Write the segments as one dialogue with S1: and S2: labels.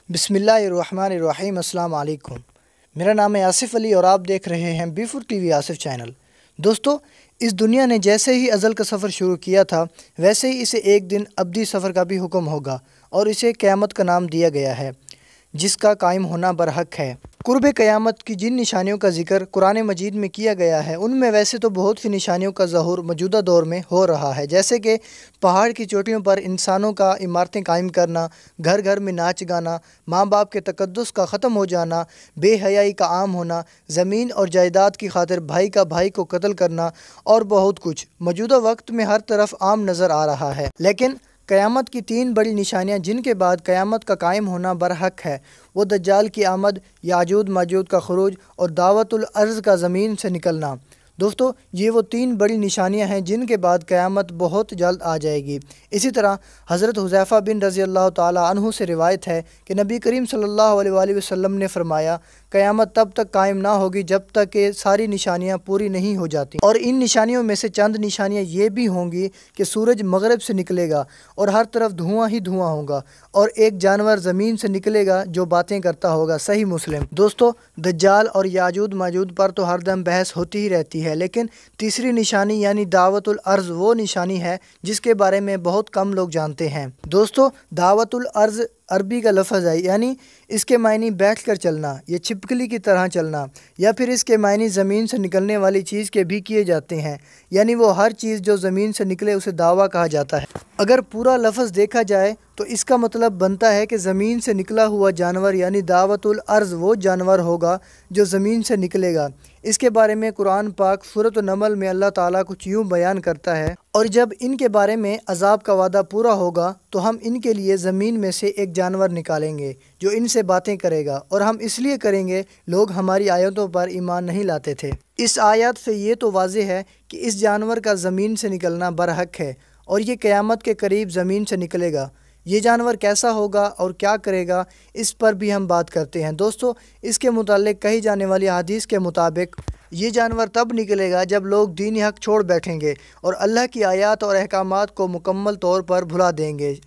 S1: बिस्मिल्लाहिर्रहमानिर्रहीम। अस्सलाम वालेकुम। मेरा नाम है आसिफ अली और आप देख रहे हैं बी4 टीवी आसिफ चैनल। दोस्तों, इस दुनिया ने जैसे ही अज़ल का सफ़र शुरू किया था वैसे ही इसे एक दिन अब्दी सफ़र का भी हुक्म होगा और इसे क़यामत का नाम दिया गया है, जिसका कायम होना बरहक है। कुर्ब क़यामत की जिन निशानियों का ज़िक्र कुरान मजीद में किया गया है उनमें वैसे तो बहुत सी निशानियों का ज़हूर मौजूदा दौर में हो रहा है, जैसे कि पहाड़ की चोटियों पर इंसानों का इमारतें कायम करना, घर घर में नाच गाना, माँ बाप के तकद्दुस का ख़त्म हो जाना, बेहयाई का आम होना, ज़मीन और जायदाद की खातिर भाई का भाई को कत्ल करना और बहुत कुछ मौजूदा वक्त में हर तरफ आम नज़र आ रहा है। लेकिन क़यामत की तीन बड़ी निशानियां जिनके बाद क़यामत का कायम होना बरहक है, वो दज्जाल की आमद, याजूज माजूज का खुरूज और दावतुल अर्ज़ का ज़मीन से निकलना। दोस्तों, ये वो तीन बड़ी निशानियां हैं जिनके बाद क़यामत बहुत जल्द आ जाएगी। इसी तरह हज़रत हुज़ैफ़ा बिन रज़ी अल्लाह ताला अन्हु से रिवायत है कि नबी करीम सल्लल्लाहु अलैहि वसल्लम ने फ़रमाया, क़यामत तब तक कायम ना होगी जब तक कि सारी निशानियां पूरी नहीं हो जाती। और इन निशानियों में से चंद निशानियां ये भी होंगी कि सूरज मगरब से निकलेगा और हर तरफ धुआं ही धुआं होगा और एक जानवर ज़मीन से निकलेगा जो बातें करता होगा। सही मुस्लिम। दोस्तों, दज्जाल और याजूज माजूज पर तो हरदम बहस होती ही रहती है, लेकिन तीसरी निशानी यानी दावतुल अर्ज़ वो निशानी है जिसके बारे में बहुत कम लोग जानते हैं। दोस्तों, दावतुल अर्ज़ अरबी का लफ्ज़ है, यानी इसके मायने बैठ कर चलना या छिपकली की तरह चलना, या फिर इसके मायने ज़मीन से निकलने वाली चीज़ के भी किए जाते हैं, यानी वो हर चीज़ जो ज़मीन से निकले उसे दावा कहा जाता है। अगर पूरा लफ्ज़ देखा जाए तो इसका मतलब बनता है कि ज़मीन से निकला हुआ जानवर यानी दावतुल अर्ज़ वो जानवर होगा जो ज़मीन से निकलेगा। इसके बारे में कुरान पाक सूरत नमल में अल्लाह ताला कुछ यूँ बयान करता है, और जब इनके बारे में अज़ाब का वादा पूरा होगा तो हम इनके लिए ज़मीन में से एक जानवर निकालेंगे जो इनसे बातें करेगा, और हम इसलिए करेंगे लोग हमारी आयतों पर ईमान नहीं लाते थे। इस आयत से ये तो वाज़ेह है कि इस जानवर का ज़मीन से निकलना बरहक है और ये क़यामत के करीब ज़मीन से निकलेगा। ये जानवर कैसा होगा और क्या करेगा, इस पर भी हम बात करते हैं। दोस्तों, इसके मुतालिक कही जाने वाली हदीस के मुताबिक ये जानवर तब निकलेगा जब लोग दीन हक़ छोड़ बैठेंगे और अल्लाह की आयत और अहकामात को मुकम्मल तौर पर भुला देंगे।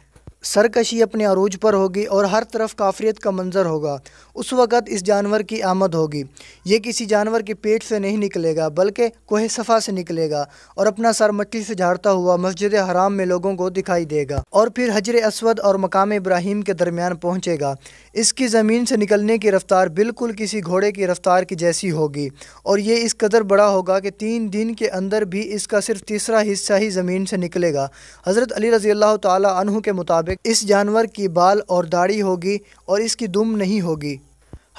S1: सरकशी अपने अरूज पर होगी और हर तरफ काफियत का मंजर होगा। उस वक़्त इस जानवर की आमद होगी। ये किसी जानवर के पेट से नहीं निकलेगा बल्कि कोहे सफ़ा से निकलेगा और अपना सर मट्टी से झाड़ता हुआ मस्जिद हराम में लोगों को दिखाई देगा और फिर हजर अस्वद और मकाम इब्राहीम के दरमियान पहुँचेगा। इसकी ज़मीन से निकलने की रफ़्तार बिल्कुल किसी घोड़े की रफ़्तार की जैसी होगी और ये इस कदर बड़ा होगा कि 3 दिन के अंदर भी इसका सिर्फ तीसरा हिस्सा ही ज़मीन से निकलेगा। हज़रत अली रज़ी अल्लाह ताला अन्हु के मुताबिक इस जानवर की बाल और दाढ़ी होगी और इसकी दुम नहीं होगी।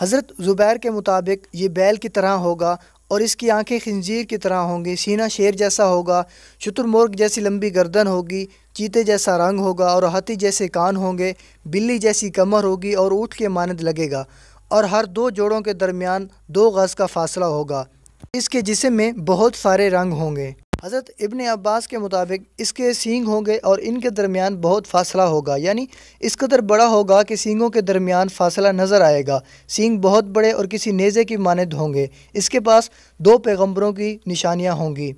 S1: हज़रत ज़ुबैर के मुताबिक ये बैल की तरह होगा और इसकी आंखें खिंजीर की तरह होंगी, सीना शेर जैसा होगा, शुतुरमुर्ग जैसी लंबी गर्दन होगी, चीते जैसा रंग होगा और हाथी जैसे कान होंगे, बिल्ली जैसी कमर होगी और ऊँट के मानद लगेगा और हर 2 जोड़ों के दरमियान 2 गज़ का फासला होगा। इसके जिस्म में बहुत सारे रंग होंगे। हज़रत इब्ने अब्बास के मुताबिक इसके सींग होंगे और इनके दरमियान बहुत फासला होगा, यानी इस कदर बड़ा होगा कि सींगों के दरमियान फासला नज़र आएगा। सींग बहुत बड़े और किसी नेज़े की मानद होंगे। इसके पास 2 पैगंबरों की निशानियाँ होंगी।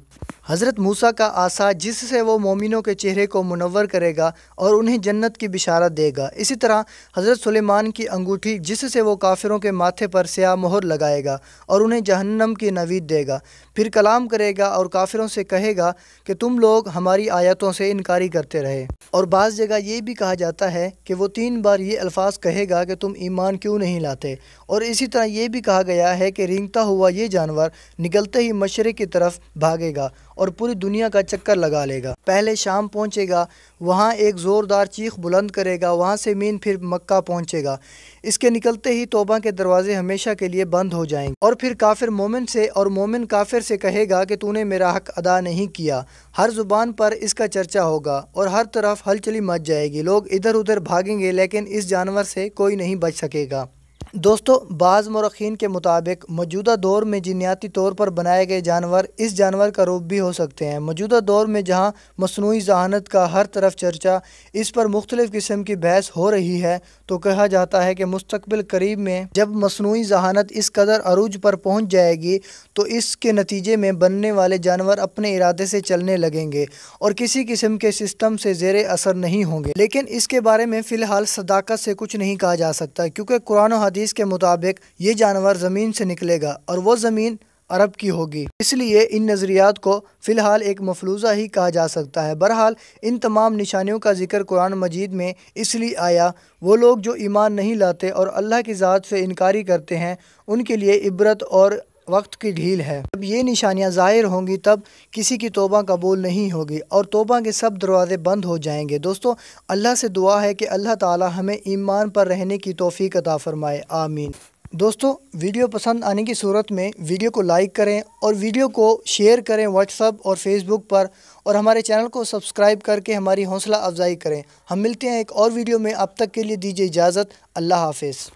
S1: हज़रत मूसा का आसा जिससे वो मोमिनों के चेहरे को मुनव्वर करेगा और उन्हें जन्नत की बिशारत देगा। इसी तरह हज़रत सुलेमान की अंगूठी जिससे वो काफिरों के माथे पर स्याह मोहर लगाएगा और उन्हें जहन्नम की नवीद देगा। फिर कलाम करेगा और काफिरों से कहेगा कि तुम लोग हमारी आयतों से इनकारी करते रहे। और बाज़ जगह ये भी कहा जाता है कि वो 3 बार ये अल्फाज कहेगा कि तुम ईमान क्यों नहीं लाते। और इसी तरह ये भी कहा गया है कि रेंगता हुआ ये जानवर निकलते ही मशरिक़ की तरफ भागेगा और पूरी दुनिया का चक्कर लगा लेगा। पहले शाम पहुंचेगा, वहां एक ज़ोरदार चीख बुलंद करेगा, वहां से मीन फिर मक्का पहुंचेगा। इसके निकलते ही तौबा के दरवाजे हमेशा के लिए बंद हो जाएंगे और फिर काफिर मोमिन से और मोमिन काफिर से कहेगा कि तूने मेरा हक अदा नहीं किया। हर ज़ुबान पर इसका चर्चा होगा और हर तरफ हलचली मच जाएगी। लोग इधर उधर भागेंगे लेकिन इस जानवर से कोई नहीं बच सकेगा। دوستو بعض مورخین کے مطابق موجودہ دور میں جینیاتی طور پر بنائے گئے جانور اس جانور کا روپ بھی ہو سکتے ہیں۔ موجودہ دور میں جہاں مصنوعی ذہانت کا ہر طرف چرچا، اس پر مختلف قسم کی بحث ہو رہی ہے، تو کہا جاتا ہے کہ مستقبل قریب میں جب مصنوعی ذہانت اس قدر عروج پر پہنچ جائے گی تو اس کے نتیجے میں بننے والے جانور اپنے ارادے سے چلنے لگیں گے اور کسی قسم کے سسٹم سے زیر اثر نہیں ہوں گے۔ لیکن اس کے بارے میں فی الحال صداقت سے کچھ نہیں کہا جا سکتا، کیونکہ قرآن و حدیث کے مطابق یہ جانور زمین سے نکلے گا اور وہ زمین عرب کی ہوگی، اس لیے ان نظریات کو فی الحال ایک مفروضہ ہی کہا جا سکتا ہے۔ بہرحال ان تمام نشانیوں کا ذکر قرآن مجید میں اس لیے آیا، وہ لوگ جو ایمان نہیں لاتے اور اللہ کی ذات سے انکاری کرتے ہیں ان کے لیے عبرت اور وقت کی ڈھیل ہے۔ جب یہ نشانیاں ظاہر ہوں گی تب کسی کی توبہ قبول نہیں ہوگی اور توبہ کے سب دروازے بند ہو جائیں گے۔ دوستو اللہ سے دعا ہے کہ اللہ تعالی ہمیں ایمان پر رہنے کی توفیق عطا فرمائے، آمین۔ دوستو ویڈیو پسند آنے کی صورت میں ویڈیو کو لائک کریں اور ویڈیو کو شیئر کریں واٹس ایپ اور فیس بک پر، اور ہمارے چینل کو سبسکرائب کر کے ہماری حوصلہ افزائی کریں۔ ہم ملتے ہیں ایک اور ویڈیو میں، اب تک کے لیے دیجیے اجازت، اللہ حافظ۔